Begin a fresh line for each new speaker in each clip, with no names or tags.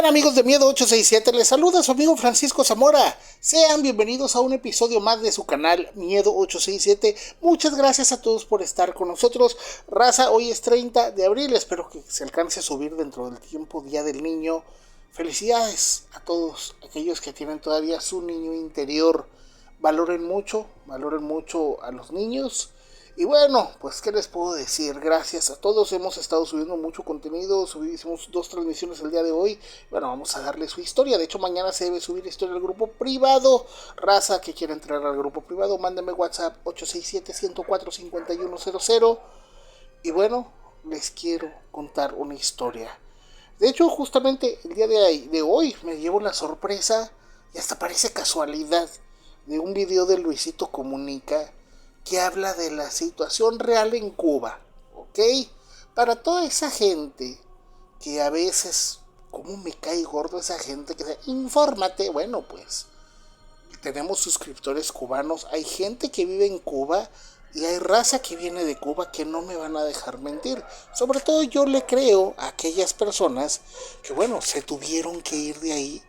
están, amigos de Miedo 867? Les saluda su amigo Francisco Zamora. Sean bienvenidos a un episodio más de su canal Miedo 867. Muchas gracias a todos por estar con nosotros. Raza, hoy es 30 de abril. Espero que se alcance a subir dentro del tiempo Día del Niño. Felicidades a todos aquellos que tienen todavía su niño interior. Valoren mucho a los niños. Y bueno, pues qué les puedo decir, gracias a todos, hemos estado subiendo mucho contenido, hicimos 2 transmisiones el día de hoy. Bueno, vamos a darle su historia, de hecho mañana se debe subir historia al grupo privado. Raza que quiera entrar al grupo privado, mándame WhatsApp 867-104-5100. Y bueno, les quiero contar una historia. De hecho, justamente el día de hoy me llevo la sorpresa, y hasta parece casualidad, de un video de Luisito Comunica que habla de la situación real en Cuba, ¿ok? Para toda esa gente que a veces, ¿cómo me cae gordo esa gente que dice, infórmate? Bueno, pues tenemos suscriptores cubanos, hay gente que vive en Cuba y hay raza que viene de Cuba que no me van a dejar mentir. Sobre todo yo le creo a aquellas personas que, bueno, se tuvieron que ir de ahí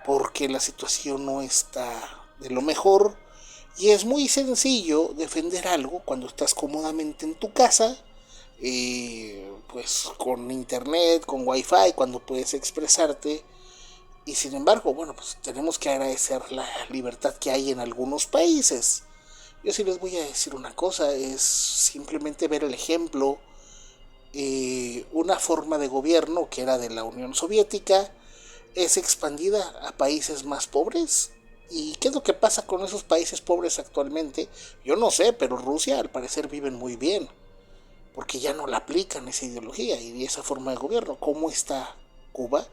porque la situación no está de lo mejor. Y es muy sencillo defender algo cuando estás cómodamente en tu casa, pues con internet, con wifi, cuando puedes expresarte. Y sin embargo, bueno, pues tenemos que agradecer la libertad que hay en algunos países. Yo sí les voy a decir una cosa, es simplemente ver el ejemplo. Una forma de gobierno que era de la Unión Soviética es expandida a países más pobres. ¿Y qué es lo que pasa con esos países pobres actualmente? Yo no sé, pero Rusia al parecer viven muy bien, porque ya no la aplican esa ideología y esa forma de gobierno. ¿Cómo está Cuba?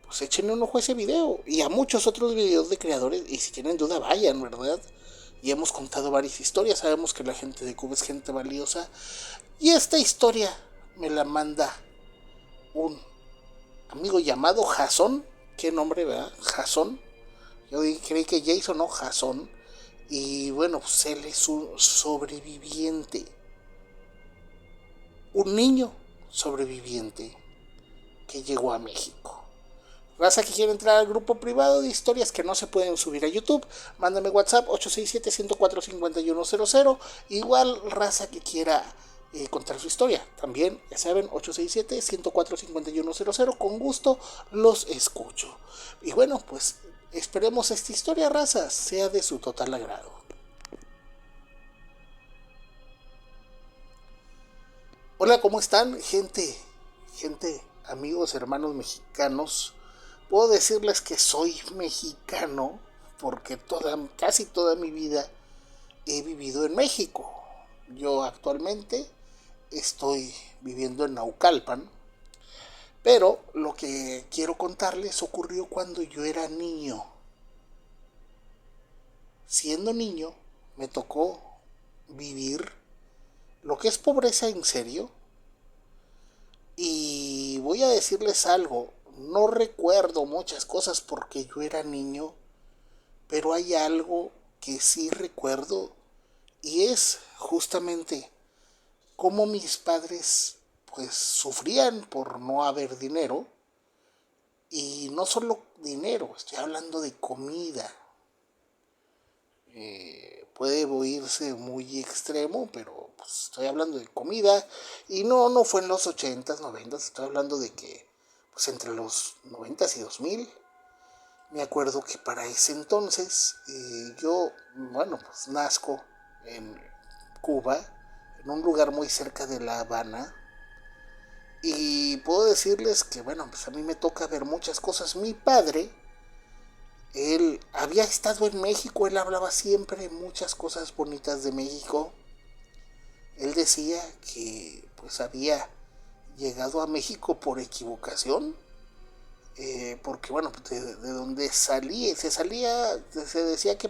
Pues échenle un ojo a ese video y a muchos otros videos de creadores, y si tienen duda vayan, ¿verdad? Y hemos contado varias historias, sabemos que la gente de Cuba es gente valiosa. Y esta historia me la manda un amigo llamado Jason. ¿Qué nombre, verdad? Jason. Yo creí que Jason, no, Jason. Y bueno, pues él es un sobreviviente. Un niño sobreviviente que llegó a México. Raza que quiere entrar al grupo privado de historias que no se pueden subir a YouTube, mándame WhatsApp 867-104-5100. Igual raza que quiera contar su historia, también, ya saben, 867-104-5100. Con gusto los escucho. Y bueno, pues esperemos esta historia, raza, sea de su total agrado. Hola, ¿cómo están? Gente, amigos, hermanos mexicanos. Puedo decirles que soy mexicano porque casi toda mi vida he vivido en México. Yo actualmente estoy viviendo en Naucalpan, pero lo que quiero contarles ocurrió cuando yo era niño. Siendo niño, me tocó vivir lo que es pobreza en serio. Y voy a decirles algo, no recuerdo muchas cosas porque yo era niño, pero hay algo que sí recuerdo y es justamente cómo mis padres pues sufrían por no haber dinero. Y no solo dinero, estoy hablando de comida. Puede oírse muy extremo, pero pues, estoy hablando de comida. Y no fue en los 80s, 90s, estoy hablando de que pues entre los 90s y 2000. Me acuerdo que para ese entonces yo, bueno, pues nazco en Cuba, en un lugar muy cerca de La Habana. Y puedo decirles que, bueno, pues a mí me toca ver muchas cosas. Mi padre, él había estado en México, él hablaba siempre muchas cosas bonitas de México. Él decía que pues había llegado a México por equivocación, porque bueno, de donde se decía que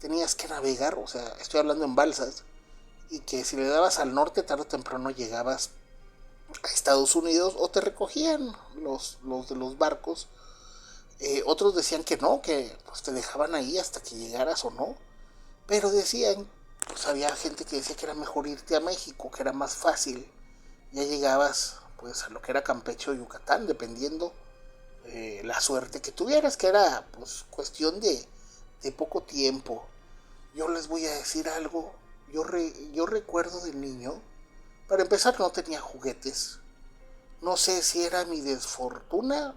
tenías que navegar, o sea, estoy hablando en balsas, y que si le dabas al norte tarde o temprano llegabas a Estados Unidos o te recogían los de los barcos. Otros decían que no, que pues te dejaban ahí hasta que llegaras o no, pero decían, pues había gente que decía que era mejor irte a México, que era más fácil, ya llegabas pues a lo que era Campeche o Yucatán, dependiendo la suerte que tuvieras, que era pues cuestión de poco tiempo. Yo les voy a decir algo, yo recuerdo de niño, para empezar no tenía juguetes, no sé si era mi desfortuna,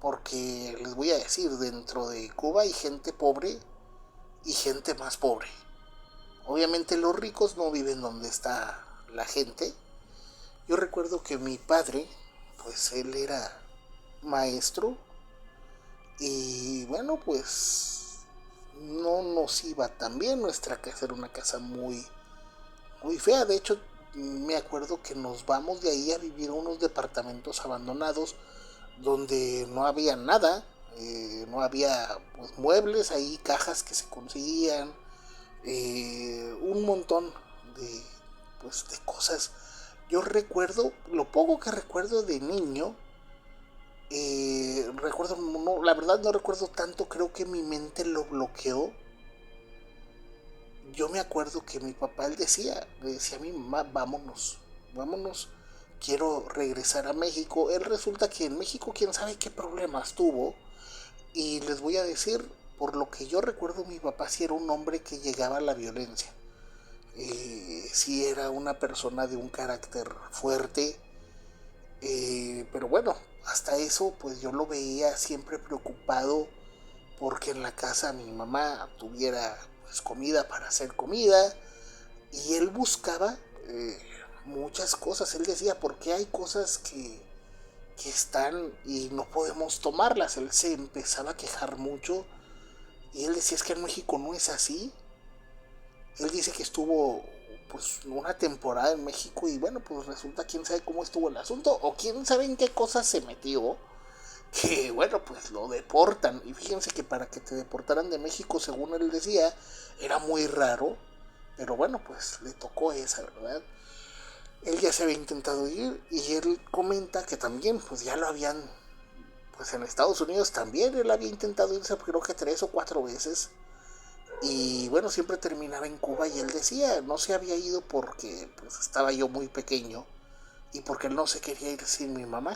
porque les voy a decir, dentro de Cuba hay gente pobre y gente más pobre. Obviamente los ricos no viven donde está la gente. Yo recuerdo que mi padre, pues él era maestro y bueno, pues no nos iba tan bien. Nuestra casa era una casa muy fea. De hecho, me acuerdo que nos vamos de ahí a vivir a unos departamentos abandonados donde no había nada, no había pues, muebles, ahí cajas que se conseguían, un montón de, pues, de cosas. Yo recuerdo, lo poco que recuerdo de niño, recuerdo, no, la verdad no recuerdo tanto, creo que mi mente lo bloqueó. Yo me acuerdo que mi papá le decía a mi mamá, vámonos, vámonos, quiero regresar a México. Él resulta que en México quién sabe qué problemas tuvo. Y les voy a decir, por lo que yo recuerdo, mi papá sí era un hombre que llegaba a la violencia. Sí era una persona de un carácter fuerte. Pero bueno, hasta eso pues yo lo veía siempre preocupado porque en la casa mi mamá tuviera pues comida para hacer comida y él buscaba muchas cosas. Él decía, ¿por qué hay cosas que están y no podemos tomarlas? Él se empezaba a quejar mucho y él decía, es que en México no es así. Él dice que estuvo pues una temporada en México y bueno, pues resulta quién sabe cómo estuvo el asunto o quién sabe en qué cosas se metió, que bueno, pues lo deportan. Y fíjense que para que te deportaran de México, según él decía, era muy raro, pero bueno, pues le tocó esa, ¿verdad? Él ya se había intentado ir y él comenta que también pues ya lo habían, pues en Estados Unidos también él había intentado irse creo que 3 o 4 veces. Y bueno, siempre terminaba en Cuba y él decía, no se había ido porque pues estaba yo muy pequeño y porque él no se quería ir sin mi mamá.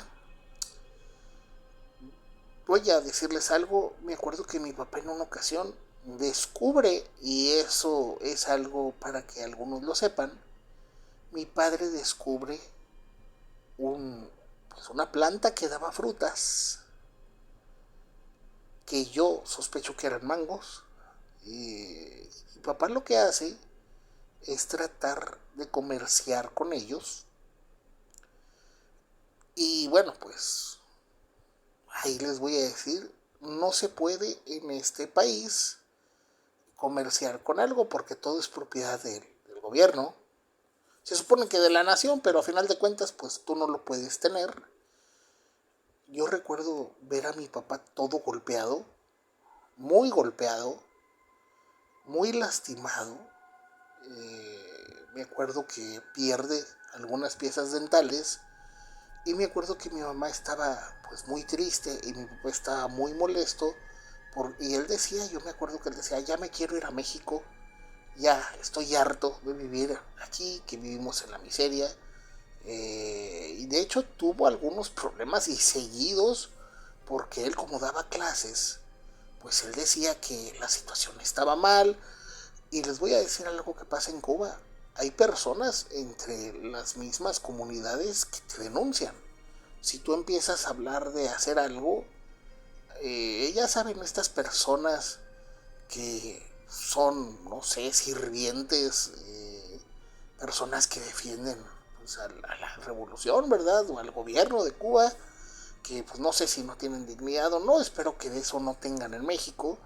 Voy a decirles algo, me acuerdo que mi papá en una ocasión descubre, y eso es algo para que algunos lo sepan, mi padre descubre pues una planta que daba frutas, que yo sospecho que eran mangos, y mi papá lo que hace es tratar de comerciar con ellos. Y bueno, pues ahí les voy a decir, no se puede en este país comerciar con algo porque todo es propiedad del gobierno. Se supone que de la nación, pero a final de cuentas pues tú no lo puedes tener. Yo recuerdo ver a mi papá todo golpeado, muy lastimado. Me acuerdo que pierde algunas piezas dentales. Y me acuerdo que mi mamá estaba pues muy triste y mi papá estaba muy molesto. Y él decía, yo me acuerdo que él decía, ya me quiero ir a México, ya estoy harto de vivir aquí, que vivimos en la miseria. Y de hecho tuvo algunos problemas y seguidos, porque él como daba clases, pues él decía que la situación estaba mal. Y les voy a decir algo que pasa en Cuba. Hay personas entre las mismas comunidades que te denuncian. Si tú empiezas a hablar de hacer algo, ya saben, estas personas que son, no sé, sirvientes, personas que defienden pues, a la revolución, ¿verdad? O al gobierno de Cuba, que pues no sé si no tienen dignidad o no, espero que de eso no tengan en México,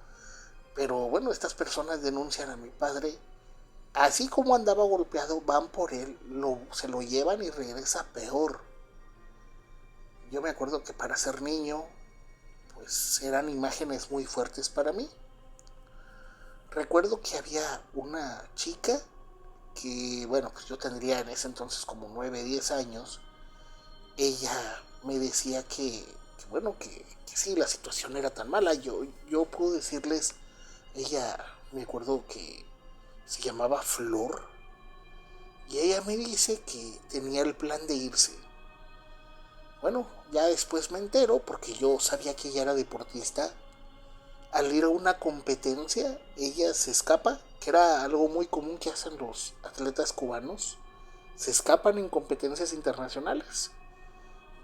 pero bueno, estas personas denuncian a mi padre, así como andaba golpeado, van por él, se lo llevan y regresa peor. Yo me acuerdo que para ser niño, pues eran imágenes muy fuertes para mí. Recuerdo que había una chica que, bueno, pues yo tendría en ese entonces como 9 10 años. Ella me decía que bueno, que sí, la situación era tan mala. Yo puedo decirles, ella, me acuerdo que se llamaba Flor, y ella me dice que tenía el plan de irse. bueno, ya después me entero, porque yo sabía que ella era deportista. Al ir a una competencia, ella se escapa, que era algo muy común que hacen los atletas cubanos. Se escapan en competencias internacionales.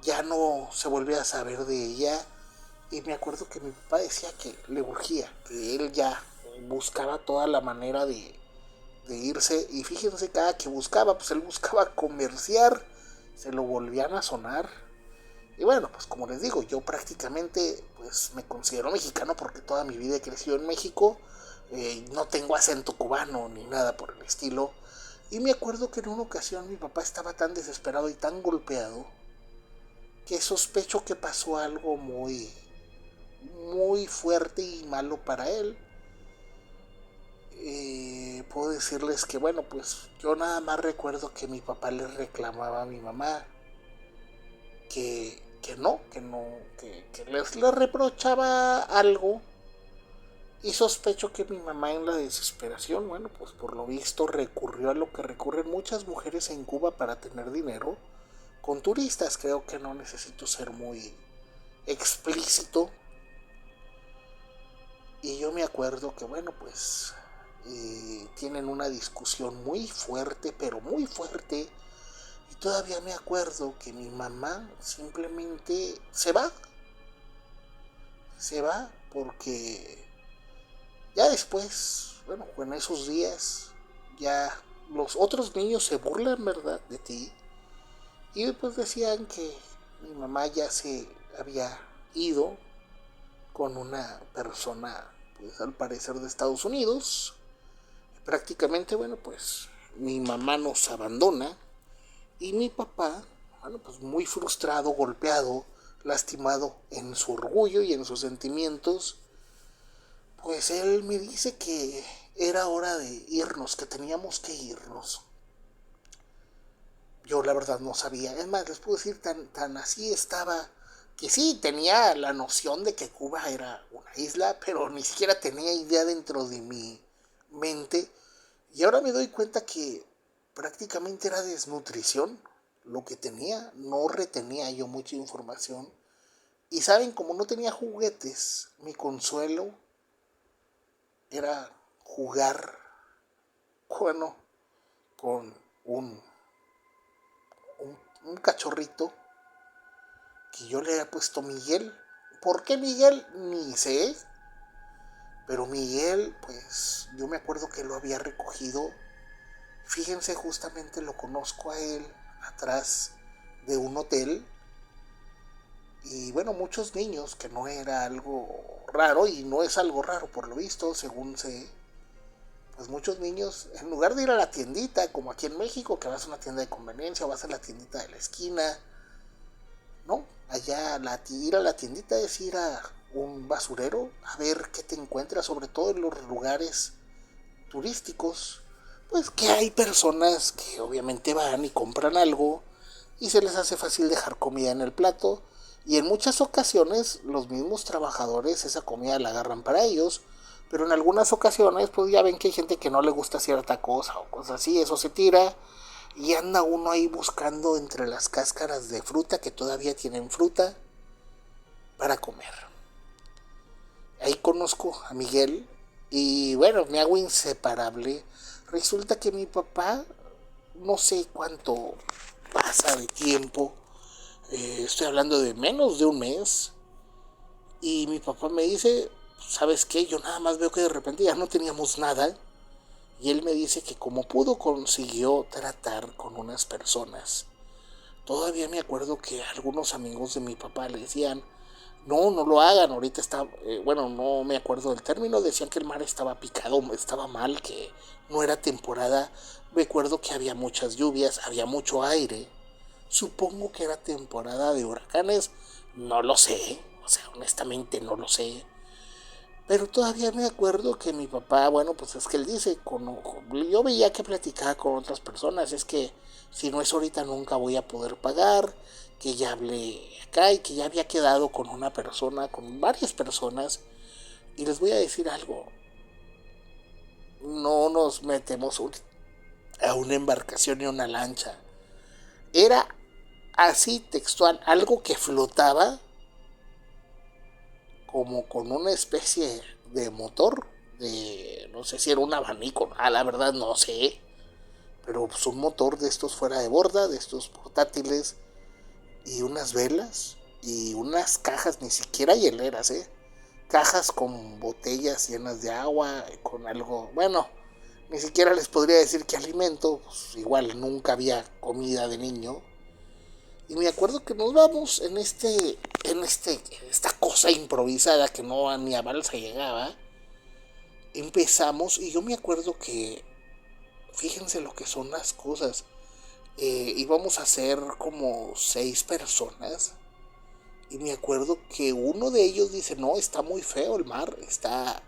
Ya no se vuelve a saber de ella. Y me acuerdo que mi papá decía que le urgía, que él ya buscaba toda la manera de irse. Y fíjense, cada que buscaba, pues él buscaba comerciar, se lo volvían a sonar. Y bueno, pues como les digo, yo prácticamente pues me considero mexicano porque toda mi vida he crecido en México. No tengo acento cubano ni nada por el estilo. Y me acuerdo que en una ocasión mi papá estaba tan desesperado y tan golpeado que sospecho que pasó algo muy fuerte y malo para él. Puedo decirles que bueno, pues yo nada más recuerdo que mi papá le reclamaba a mi mamá que le reprochaba algo. Y sospecho que mi mamá en la desesperación, bueno, pues por lo visto recurrió a lo que recurren muchas mujeres en Cuba para tener dinero con turistas. Creo que no necesito ser muy explícito. Y yo me acuerdo que, bueno, pues tienen una discusión muy fuerte, pero muy fuerte. Y todavía me acuerdo que mi mamá simplemente se va porque ya después, bueno, en esos días, ya los otros niños se burlan, ¿verdad?, de ti. Y pues decían que mi mamá ya se había ido con una persona, pues al parecer de Estados Unidos. Prácticamente, bueno, pues mi mamá nos abandona y mi papá, bueno, pues muy frustrado, golpeado, lastimado en su orgullo y en sus sentimientos, pues él me dice que era hora de irnos, que teníamos que irnos. Yo la verdad no sabía. Es más, les puedo decir, tan así estaba, que sí, tenía la noción de que Cuba era una isla, pero ni siquiera tenía idea dentro de mi mente. Y ahora me doy cuenta que prácticamente era desnutrición lo que tenía. No retenía yo mucha información. Y saben, como no tenía juguetes, mi consuelo era jugar, bueno, con un cachorrito que yo le había puesto Miguel. ¿Por qué Miguel? Ni sé. Pero Miguel, pues yo me acuerdo que lo había recogido. Fíjense, justamente lo conozco a él atrás de un hotel. Y bueno, muchos niños, que no era algo raro, y no es algo raro por lo visto, según sé, pues muchos niños, en lugar de ir a la tiendita, como aquí en México, que vas a una tienda de conveniencia o vas a la tiendita de la esquina, no, allá ir a la tiendita es ir a un basurero a ver qué te encuentras, sobre todo en los lugares turísticos, pues que hay personas que obviamente van y compran algo y se les hace fácil dejar comida en el plato, y en muchas ocasiones los mismos trabajadores esa comida la agarran para ellos, pero en algunas ocasiones pues ya ven que hay gente que no le gusta cierta cosa o cosas así, eso se tira y anda uno ahí buscando entre las cáscaras de fruta que todavía tienen fruta para comer. Ahí conozco a Miguel y bueno, me hago inseparable. Resulta que mi papá, no sé cuánto pasa de tiempo, estoy hablando de menos de un mes, y mi papá me dice, ¿sabes qué? Yo nada más veo que de repente ya no teníamos nada, y él me dice que como pudo consiguió tratar con unas personas. Todavía me acuerdo que algunos amigos de mi papá le decían, no, no lo hagan, ahorita está, bueno, no me acuerdo del término, decían que el mar estaba picado, estaba mal, que no era temporada. Me acuerdo que había muchas lluvias, había mucho aire. Supongo que era temporada de huracanes, no lo sé, o sea, honestamente no lo sé. Pero todavía me acuerdo que mi papá, bueno, pues es que él dice, yo veía que platicaba con otras personas, es que si no es ahorita nunca voy a poder pagar, que ya hablé acá y que ya había quedado con una persona, con varias personas. Y les voy a decir algo, no nos metemos a una embarcación ni a una lancha. Era así textual, algo que flotaba como con una especie de motor, de no sé si era un abanico, la verdad no sé, pero pues un motor de estos fuera de borda, de estos portátiles, y unas velas y unas cajas, ni siquiera hieleras, cajas con botellas llenas de agua, con algo, bueno, ni siquiera les podría decir qué alimento, pues igual nunca había comida de niño. Y me acuerdo que nos vamos esta cosa improvisada que no ni a balsa llegaba. Empezamos y yo me acuerdo que, fíjense lo que son las cosas. Íbamos a ser como 6 personas. Y me acuerdo que uno de ellos dice, no, está muy feo el mar, está...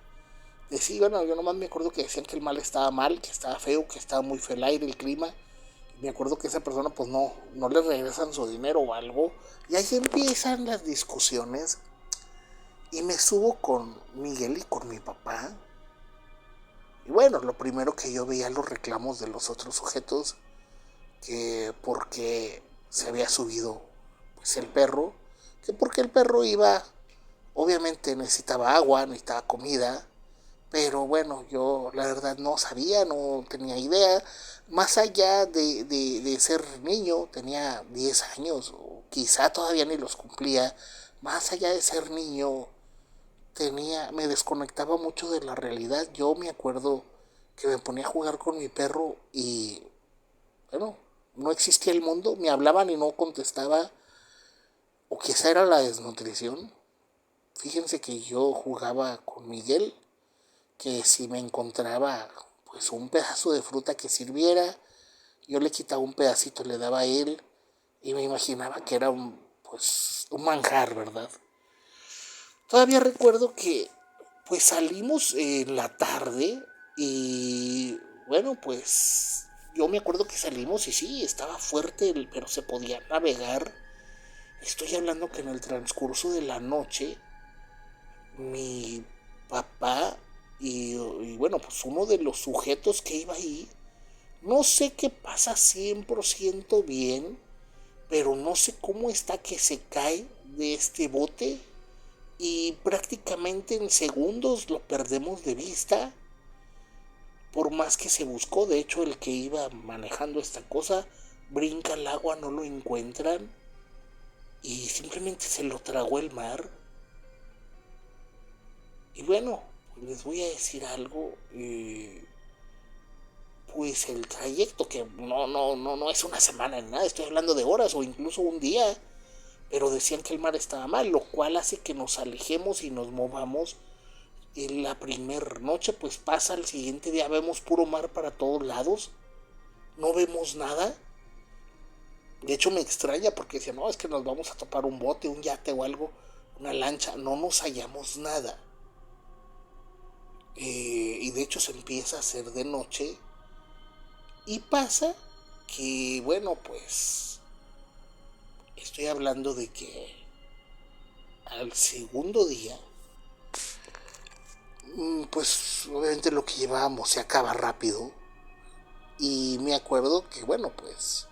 Sí, bueno, yo nomás me acuerdo que decían que el mar estaba mal, que estaba feo, que estaba muy feo el aire, el clima. Me acuerdo que esa persona pues no le regresan su dinero o algo. Y ahí empiezan las discusiones. Y me subo con Miguel y con mi papá. Y bueno, lo primero que yo veía los reclamos de los otros sujetos. Que porque se había subido pues el perro. Que porque el perro iba, obviamente necesitaba agua, necesitaba comida. Pero bueno, yo la verdad no sabía, no tenía idea. Más allá de ser niño, tenía 10 años, o quizá todavía ni los cumplía. Más allá de ser niño, me desconectaba mucho de la realidad. Yo me acuerdo que me ponía a jugar con mi perro y, bueno, no existía el mundo. Me hablaban y no contestaba. O quizá era la desnutrición. Fíjense que yo jugaba con Miguel, que si me encontraba pues un pedazo de fruta que sirviera, yo le quitaba un pedacito, le daba a él y me imaginaba que era un manjar, ¿verdad? Todavía recuerdo que pues salimos en la tarde y bueno, pues yo me acuerdo que salimos y sí, estaba fuerte, pero se podía navegar. Estoy hablando que en el transcurso de la noche mi papá y bueno, pues uno de los sujetos que iba ahí, no sé qué pasa 100% bien, pero no sé cómo está que se cae de este bote y prácticamente en segundos lo perdemos de vista, por más que se buscó. De hecho, el que iba manejando esta cosa brinca al agua, no lo encuentran y simplemente se lo tragó el mar. Y bueno, les voy a decir algo. Pues el trayecto, que no es una semana ni nada, estoy hablando de horas o incluso un día, pero decían que el mar estaba mal, lo cual hace que nos alejemos y nos movamos. En la primera noche pues pasa, el siguiente día vemos puro mar para todos lados, no vemos nada. De hecho me extraña porque decían, no, es que nos vamos a topar un bote, un yate o algo, una lancha, no nos hallamos nada. Y de hecho se empieza a hacer de noche y pasa que, bueno, pues estoy hablando de que al segundo día, pues obviamente lo que llevábamos se acaba rápido. Y me acuerdo que, bueno, pues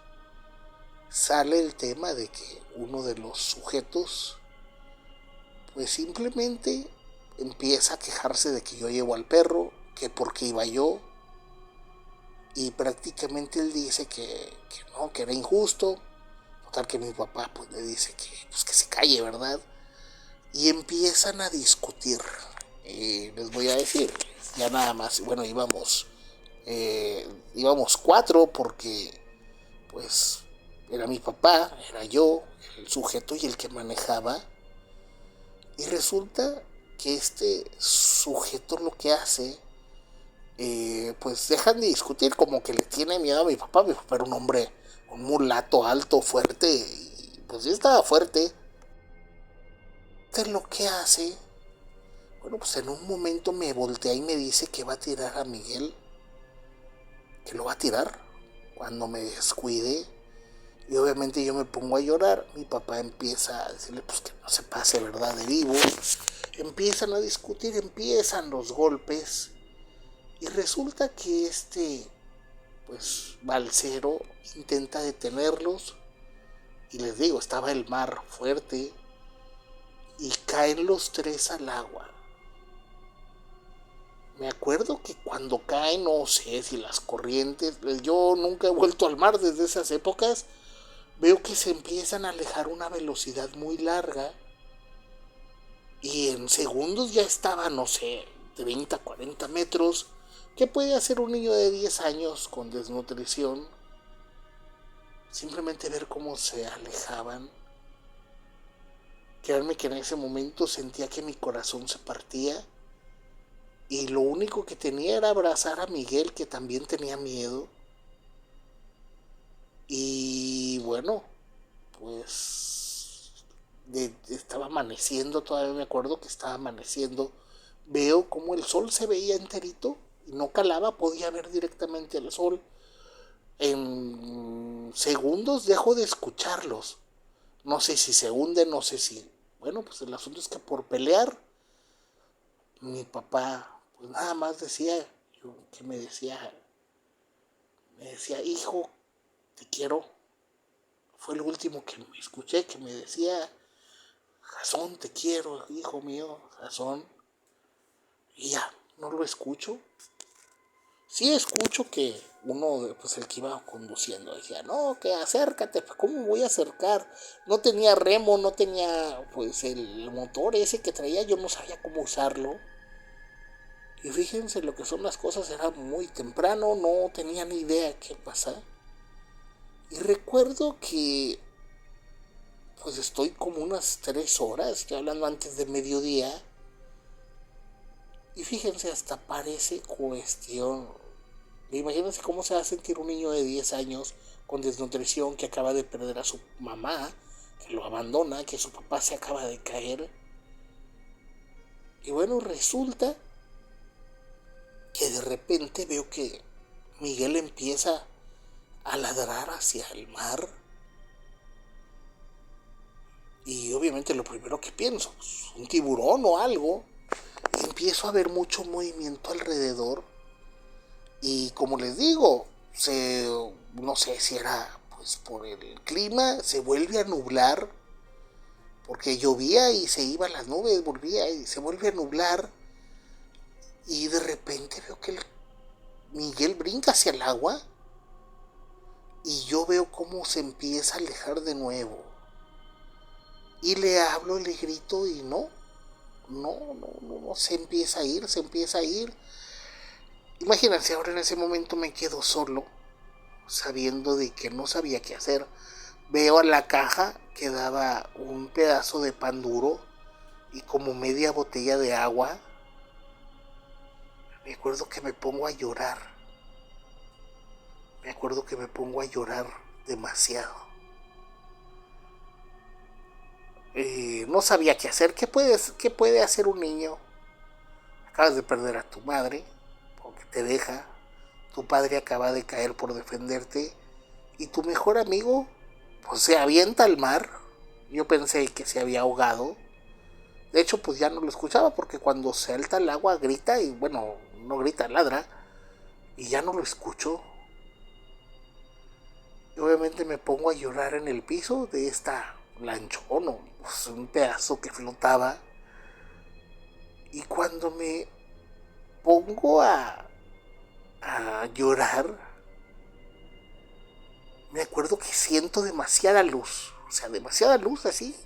sale el tema de que uno de los sujetos, pues simplemente empieza a quejarse de que yo llevo al perro, que porque iba yo. Y prácticamente él dice que no, que era injusto. Total que mi papá pues le dice pues, que se calle, ¿verdad? Y empiezan a discutir. Les voy a decir, ya nada más, bueno, íbamos 4 porque pues era mi papá, era yo, el sujeto y el que manejaba. Y resulta que este sujeto lo que hace, pues dejan de discutir, como que le tiene miedo a mi papá. Mi papá era un hombre, un mulato alto, fuerte, y pues sí estaba fuerte. Este lo que hace, bueno, pues en un momento me voltea y me dice que va a tirar a Miguel, que lo va a tirar cuando me descuide. Y obviamente yo me pongo a llorar. Mi papá empieza a decirle pues que no se pase, ¿verdad?, de vivo. Empiezan a discutir, empiezan los golpes. Y resulta que pues balsero intenta detenerlos. Y les digo, estaba el mar fuerte y caen los tres al agua. Me acuerdo que cuando caen, no sé si las corrientes, yo nunca he vuelto al mar desde esas épocas, veo que se empiezan a alejar a una velocidad muy larga y en segundos ya estaba, no sé, 30, 40 metros. ¿Qué puede hacer un niño de 10 años con desnutrición? Simplemente ver cómo se alejaban. Créanme que en ese momento sentía que mi corazón se partía y lo único que tenía era abrazar a Miguel, que también tenía miedo. Y bueno, pues estaba amaneciendo, todavía me acuerdo que estaba amaneciendo. Veo como el sol se veía enterito y no calaba, podía ver directamente el sol. En segundos dejo de escucharlos. No sé si se hunden, no sé si... Bueno, pues el asunto es que por pelear, mi papá, pues nada más decía, que me decía, hijo, te quiero. Fue el último que me escuché, que me decía, Jasón, te quiero, hijo mío, Jasón. Y ya, no lo escucho. Sí escucho que uno, pues el que iba conduciendo, decía, no, que acércate, ¿cómo voy a acercar? No tenía remo, no tenía, pues el motor ese que traía, yo no sabía cómo usarlo. Y fíjense lo que son las cosas, era muy temprano, no tenía ni idea qué pasar. Y recuerdo que, pues estoy como unas 3 horas, estoy hablando antes de mediodía. Y fíjense, hasta parece cuestión. Imagínense cómo se va a sentir un niño de 10 años con desnutrición que acaba de perder a su mamá, que lo abandona, que su papá se acaba de caer. Y bueno, resulta que de repente veo que Miguel empieza a ladrar hacia el mar. Y obviamente lo primero que pienso, pues, un tiburón o algo. Y empiezo a ver mucho movimiento alrededor. Y como les digo, no sé si era pues por el clima, se vuelve a nublar, porque llovía y se iban las nubes, volvía y se vuelve a nublar. Y de repente veo que Miguel brinca hacia el agua y yo veo cómo se empieza a alejar de nuevo. Y le hablo, le grito y no, se empieza a ir, se empieza a ir. Imagínense, ahora en ese momento me quedo solo, sabiendo de que no sabía qué hacer. Veo a la caja que daba un pedazo de pan duro y como media botella de agua. Me acuerdo que me pongo a llorar. Me acuerdo que me pongo a llorar demasiado. No sabía qué hacer. ¿Qué puede hacer un niño? Acabas de perder a tu madre porque te deja. Tu padre acaba de caer por defenderte. Y tu mejor amigo pues se avienta al mar. Yo pensé que se había ahogado. De hecho, pues ya no lo escuchaba porque cuando salta el agua grita y bueno, no grita, ladra. Y ya no lo escucho. Y obviamente me pongo a llorar en el piso de esta lanchón o pues, un pedazo que flotaba. Y cuando me pongo a llorar, me acuerdo que siento demasiada luz. O sea, demasiada luz así.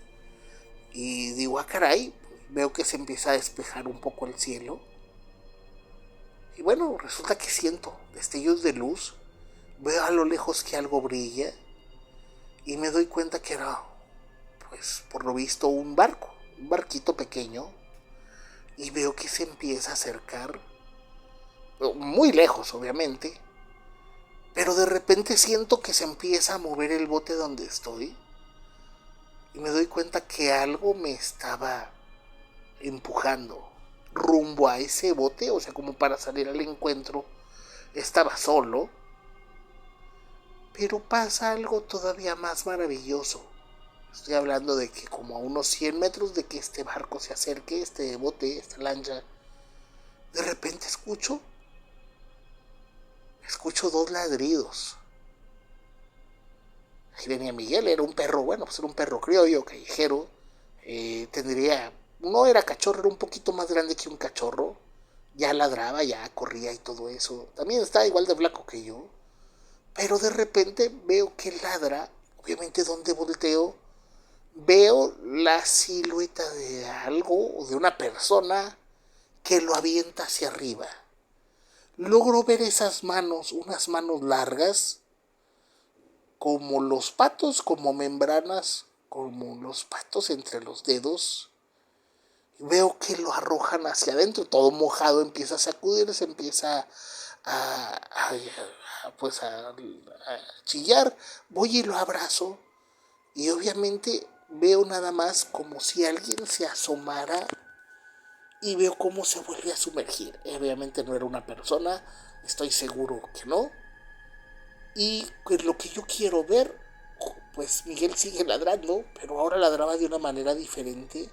Y digo, caray, veo que se empieza a despejar un poco el cielo. Y bueno, resulta que siento destellos de luz. Veo a lo lejos que algo brilla. Y me doy cuenta que era, pues, por lo visto, un barco. Un barquito pequeño. Y veo que se empieza a acercar. Muy lejos, obviamente. Pero de repente siento que se empieza a mover el bote donde estoy. Y me doy cuenta que algo me estaba empujando rumbo a ese bote, o sea, como para salir al encuentro. Estaba solo, pero pasa algo todavía más maravilloso. Estoy hablando de que como a unos 100 metros de que este barco se acerque, este bote, esta lancha, de repente escucho dos ladridos. Ahí venía Miguel, era un perro, bueno, pues era un perro criollo, callejero. Tendría, no era cachorro, era un poquito más grande que un cachorro. Ya ladraba, ya corría y todo eso. También estaba igual de flaco que yo. Pero de repente veo que ladra. Obviamente donde volteo, veo la silueta de algo o de una persona que lo avienta hacia arriba. Logro ver esas manos, unas manos largas, como los patos, como membranas, como los patos entre los dedos. Veo que lo arrojan hacia adentro, todo mojado, empieza a sacudirse, empieza pues a chillar. Voy y lo abrazo y obviamente veo nada más como si alguien se asomara y veo cómo se vuelve a sumergir. Obviamente no era una persona, estoy seguro que no. Y pues lo que yo quiero ver, pues Miguel sigue ladrando, pero ahora ladraba de una manera diferente.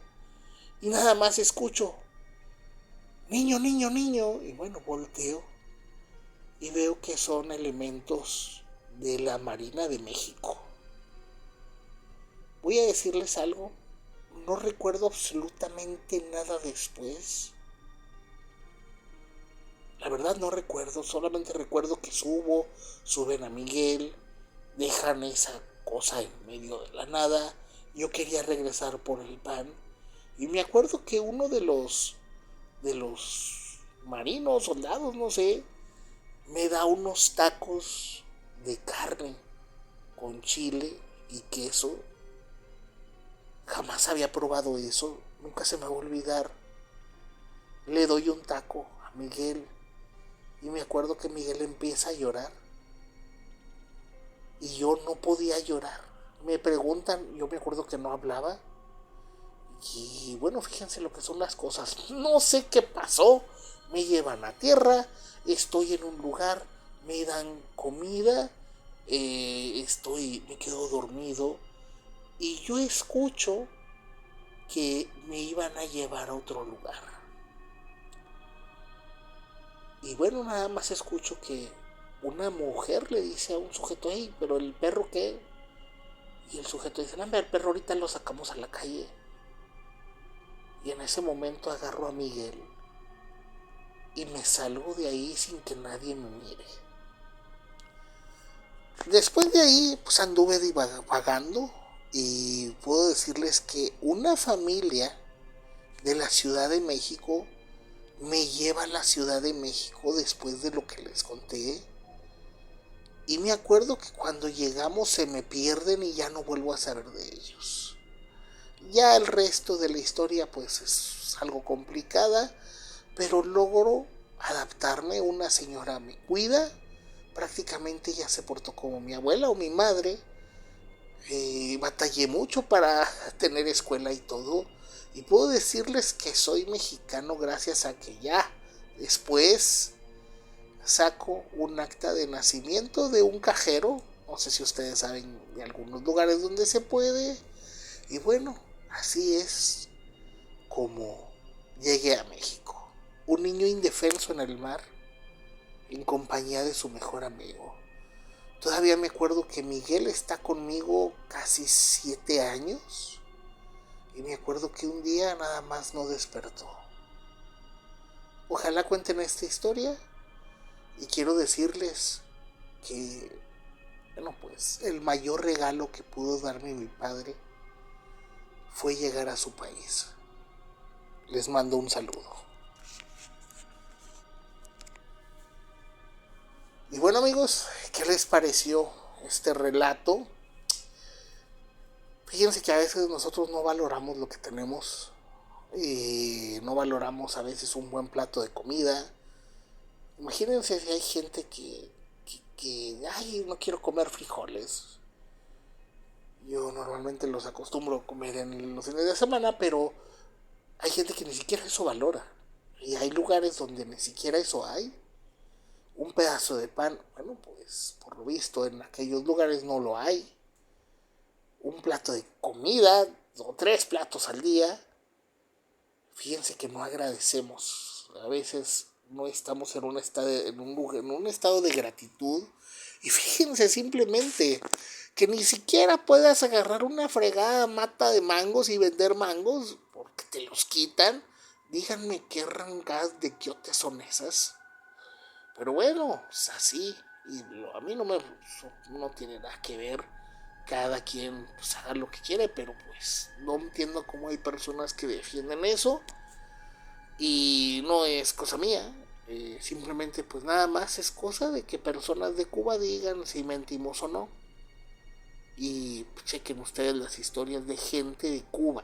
Y nada más escucho, niño, niño, niño. Y bueno, volteo y veo que son elementos de la Marina de México. Voy a decirles algo, no recuerdo absolutamente nada después. La verdad no recuerdo, solamente recuerdo que suben a Miguel, dejan esa cosa en medio de la nada. Yo quería regresar por el pan y me acuerdo que uno de los marinos, soldados, no sé, me da unos tacos de carne con chile y queso. Jamás había probado eso, nunca se me va a olvidar. Le doy un taco a Miguel y me acuerdo que Miguel empieza a llorar y yo no podía llorar. Me preguntan, yo me acuerdo que no hablaba. Y bueno, fíjense lo que son las cosas. No sé qué pasó. Me llevan a tierra. Estoy en un lugar. Me dan comida. Me quedo dormido. Y yo escucho que me iban a llevar a otro lugar. Y bueno, nada más escucho que una mujer le dice a un sujeto, hey, pero el perro qué. Y el sujeto dice, no, el perro ahorita lo sacamos a la calle. Y en ese momento agarro a Miguel y me salgo de ahí sin que nadie me mire. Después de ahí, pues anduve divagando y puedo decirles que una familia de la Ciudad de México me lleva a la Ciudad de México después de lo que les conté. Y me acuerdo que cuando llegamos se me pierden y ya no vuelvo a saber de ellos. Ya el resto de la historia pues es algo complicada, pero logro adaptarme. Una señora me cuida, prácticamente ya se portó como mi abuela o mi madre. Batallé mucho para tener escuela y todo, y puedo decirles que soy mexicano gracias a que ya después saco un acta de nacimiento de un cajero. No sé si ustedes saben de algunos lugares donde se puede. Y bueno, así es como llegué a México. Un niño indefenso en el mar, en compañía de su mejor amigo. Todavía me acuerdo que Miguel está conmigo casi 7 años. Y me acuerdo que un día nada más no despertó. Ojalá cuenten esta historia. Y quiero decirles que, bueno, pues el mayor regalo que pudo darme mi padre fue llegar a su país. Les mando un saludo. Y bueno, amigos, ¿qué les pareció este relato? Fíjense que a veces nosotros no valoramos lo que tenemos. Y no valoramos a veces un buen plato de comida. Imagínense si hay gente ay, no quiero comer frijoles. Yo normalmente los acostumbro a comer en los fines de semana, pero hay gente que ni siquiera eso valora. Y hay lugares donde ni siquiera eso hay. Un pedazo de pan, bueno, pues por lo visto en aquellos lugares no lo hay. Un plato de comida o 3 platos al día. Fíjense que no agradecemos. A veces no estamos en un estado de gratitud. Y fíjense simplemente que ni siquiera puedas agarrar una fregada mata de mangos y vender mangos porque te los quitan. Díganme qué rangadas de quiotes son esas. Pero bueno, pues así. Y a mí no tiene nada que ver. Cada quien pues haga lo que quiere, pero pues no entiendo cómo hay personas que defienden eso. Y no es cosa mía. Simplemente pues nada más es cosa de que personas de Cuba digan si mentimos o no. Y chequen ustedes las historias de gente de Cuba,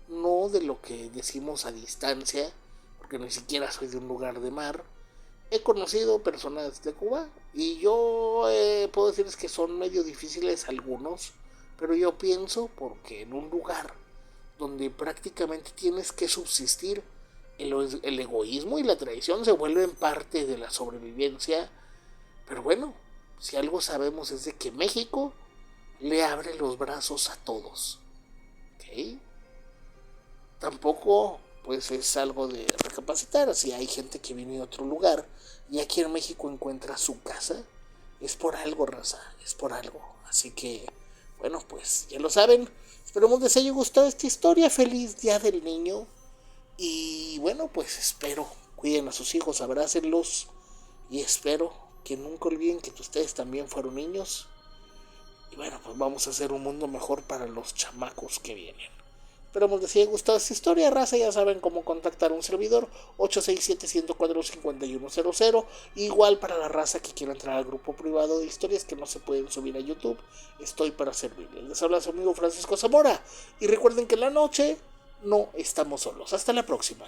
no de lo que decimos a distancia, porque ni siquiera soy de un lugar de mar. He conocido personas de Cuba y yo puedo decirles que son medio difíciles algunos, pero yo pienso porque en un lugar donde prácticamente tienes que subsistir, el egoísmo y la traición se vuelven parte de la sobrevivencia. Pero bueno, si algo sabemos es de que México le abre los brazos a todos. ¿Ok? Tampoco pues es algo de recapacitar. Si hay gente que viene de otro lugar y aquí en México encuentra su casa, es por algo, raza, es por algo. Así que, bueno, pues ya lo saben. Esperemos les haya gustado esta historia. Feliz Día del Niño. Y bueno, pues espero cuiden a sus hijos, abrácenlos. Y espero que nunca olviden que ustedes también fueron niños. Y bueno, pues vamos a hacer un mundo mejor para los chamacos que vienen. Esperamos les haya gustado esta historia, raza. Ya saben cómo contactar a un servidor: 867-104-5100. Igual para la raza que quiera entrar al grupo privado de historias que no se pueden subir a YouTube, estoy para servirles. Les habla su amigo Francisco Zamora. Y recuerden que en la noche no estamos solos. Hasta la próxima.